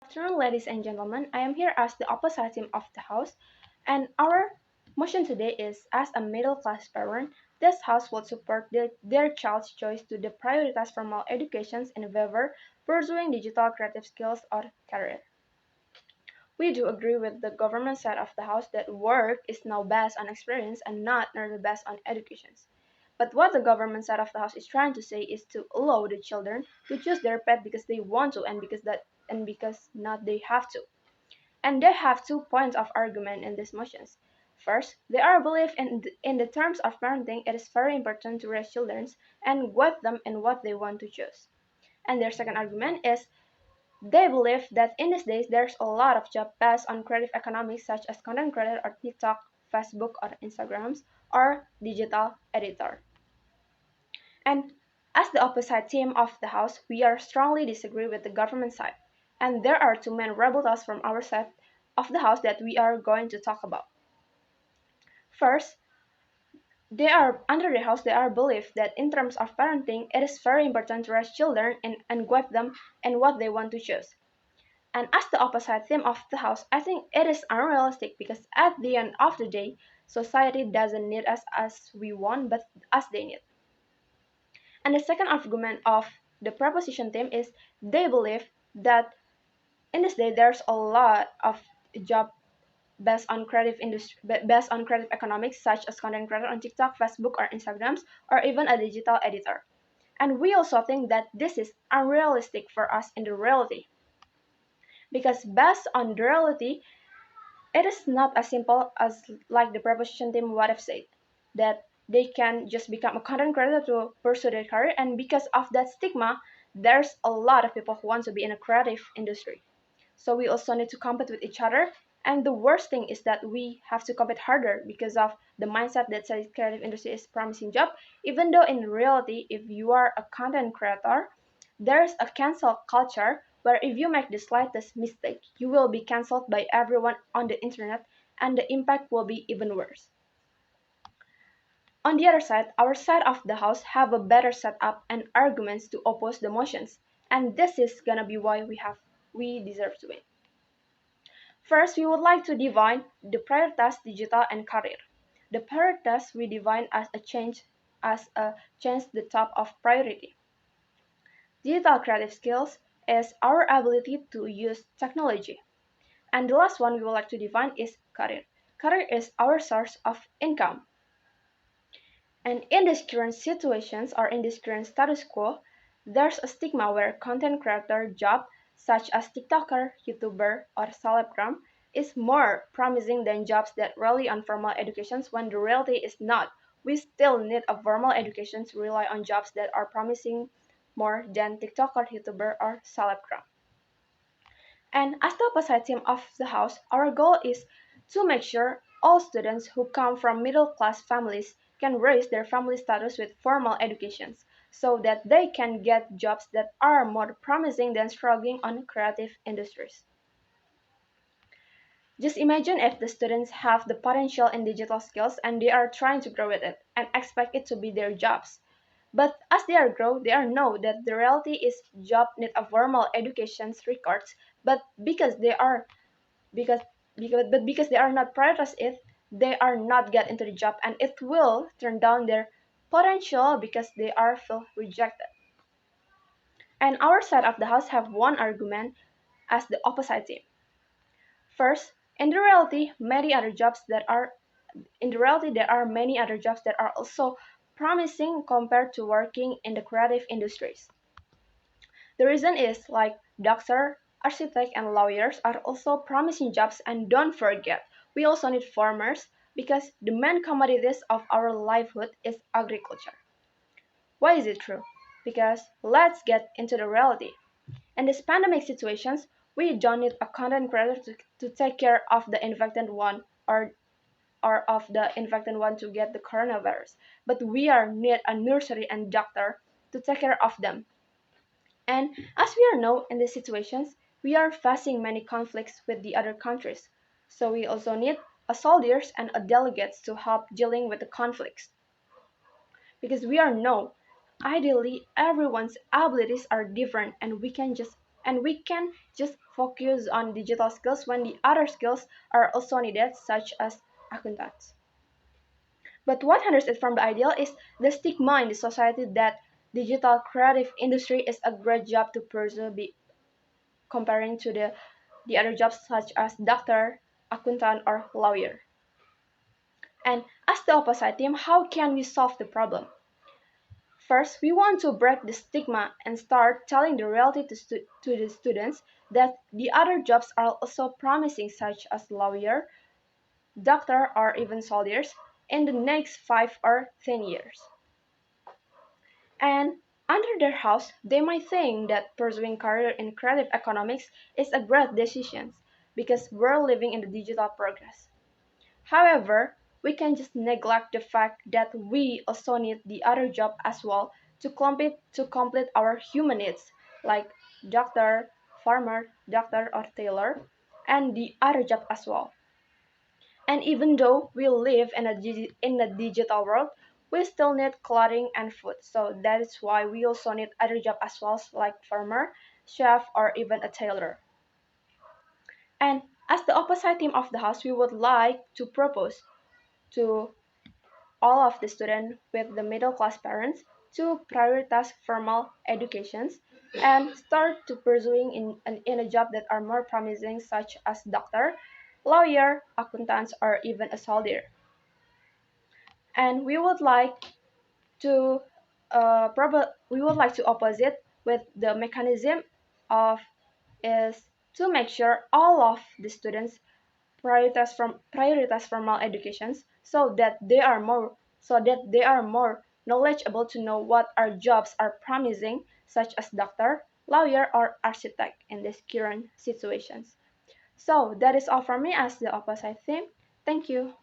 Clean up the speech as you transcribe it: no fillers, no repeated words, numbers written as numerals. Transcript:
afternoon, ladies and gentlemen. I am here as the opposite team of the house, and our motion today is as a middle class parent, this house will support their child's choice to prioritize formal educations in favor pursuing digital creative skills or career. We do agree with the government side of the house that work is now based on experience and not merely based on educations. But what the government side of the house is trying to say is to allow the children to choose their path because they want to and because not they have to. And they have 2 points of argument in these motions. First, they are believe in the terms of parenting it is very important to raise children and guide them in what they want to choose. And their second argument is they believe that in these days there's a lot of jobs based on creative economics such as content creator or TikTok, Facebook or Instagrams or digital editor. And as the opposite team of the House, we are strongly disagree with the government side. And there are two main rebuttals from our side of the House that we are going to talk about. First, they are under the House they are believe that in terms of parenting it is very important to raise children and guide them in what they want to choose. And as the opposite theme of the house, I think it is unrealistic because at the end of the day, society doesn't need us as we want, but as they need. And the second argument of the proposition team is they believe that in this day there's a lot of job based on creative economics, such as content creator on TikTok, Facebook, or Instagrams, or even a digital editor. And we also think that this is unrealistic for us in the reality because based on the reality it is not as simple as like the proposition team would have said that they can just become a content creator to pursue their career, and because of that stigma there's a lot of people who want to be in a creative industry. So we also need to compete with each other, and the worst thing is that we have to compete harder because of the mindset that says creative industry is promising job, even though in reality if you are a content creator there's a cancel culture where if you make the slightest mistake, you will be cancelled by everyone on the internet and the impact will be even worse. On the other side, our side of the house have a better setup and arguments to oppose the motions, and this is gonna be why we deserve to win. First, we would like to define the prioritas digital and career. The prioritas we define as a change the top of priority. Digital creative skills is our ability to use technology. And the last one we would like to define is career. Career is our source of income. And in these current situations or in this current status quo, there's a stigma where content creator job such as TikToker, YouTuber, or Celebgram is more promising than jobs that rely on formal educations when the reality is not. We still need a formal education to rely on jobs that are promising more than TikToker, YouTuber, or Celebgram. And as the opposite team of the house, our goal is to make sure all students who come from middle class families can raise their family status with formal educations so that they can get jobs that are more promising than struggling on creative industries. Just imagine if the students have the potential in digital skills and they are trying to grow with it and expect it to be their jobs. But as they are grow, they are know that the reality is job need a formal education's records, but because because they are not prioritized it, they are not get into the job and it will turn down their potential because they are feel rejected. And our side of the house have one argument as the opposite team. First, in the reality there are many other jobs that are also promising compared to working in the creative industries. The reason is like doctor, architect, and lawyers are also promising jobs, and don't forget, we also need farmers because the main commodities of our livelihood is agriculture. Why is it true? Because let's get into the reality. In these pandemic situations, we don't need a content creator to take care of the infected one or of the infected one to get the coronavirus, but we are need a nursery and doctor to take care of them. And as we are now in these situations, we are facing many conflicts with the other countries. So we also need a soldiers and a delegates to help dealing with the conflicts. Because we are know, ideally everyone's abilities are different and we can just and we can just focus on digital skills when the other skills are also needed, such as accountants. But what hinders it from the ideal is the stigma in the society that digital creative industry is a great job to pursue comparing to the other jobs such as doctor, accountant, or lawyer. And as the opposite team, how can we solve the problem? First, we want to break the stigma and start telling the reality to the students that the other jobs are also promising, such as lawyer, doctor, or even soldiers in the next 5 or 10 years. And under their house, they might think that pursuing career in creative economics is a great decision because we're living in the digital progress. However, we can just neglect the fact that we also need the other job as well to complete our human needs, like doctor, farmer, doctor, or tailor, and the other job as well. And even though we live in a digital world, we still need clothing and food. So that is why we also need other job as well, like farmer, chef, or even a tailor. And as the opposite team of the house, we would like to propose to all of the students with the middle class parents to prioritize formal educations and start to pursuing in a job that are more promising, such as doctor, lawyer, accountants, or even a soldier. And to we would like to opposite with the mechanism of is to make sure all of the students prioritize formal educations so that they are more knowledgeable to know what our jobs are promising, such as doctor, lawyer, or architect in these current situations. So that is all from me as the opposite theme. Thank you.